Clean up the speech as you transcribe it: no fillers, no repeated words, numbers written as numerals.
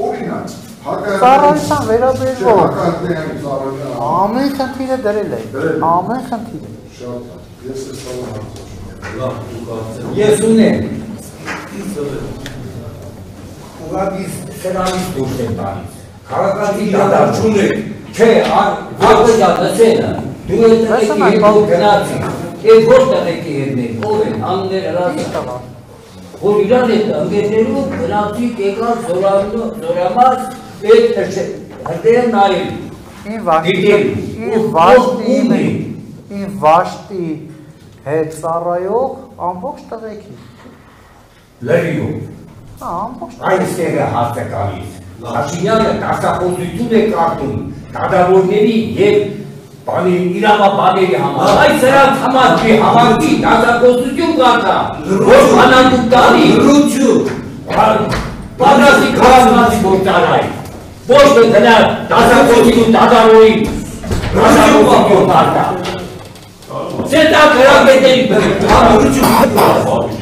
օրինակ Ծառայության վերաբերող ամեն խնդիրը դրել է, ամեն խնդիրը։ Շատ ես ես հարցնում Ես ունեմ ուղղակի սրանից դուրս եմ տալիս քաղաքացի դադար չունեք չէ աղբեջա լսենը դու ես տղեկի հետ գնացի ես ոչ տղեկի հետներ ով են աններ հրացը որ իրան հետ ընկերներով գնացի եկալ զորամաս այդ հրդերը նայել Իմ վաշտի հետ ծառայող ամբողջ տղեկի լրիով ամբողջ այստեղ է հարցը գալիս Հաշինյանը դասախոսություն է կարգում դատավորների և իրավաբանների համար այս սրանց համար չի համարքի դասախոսություն կարգա ոչ բանանդուկ տալի լրություն պատրաստի քաղաքացի գործարայ ոչ թե գնա դասախոսություն դատավորի դասախոսություն կարգա Սետա գրագետերի լրություն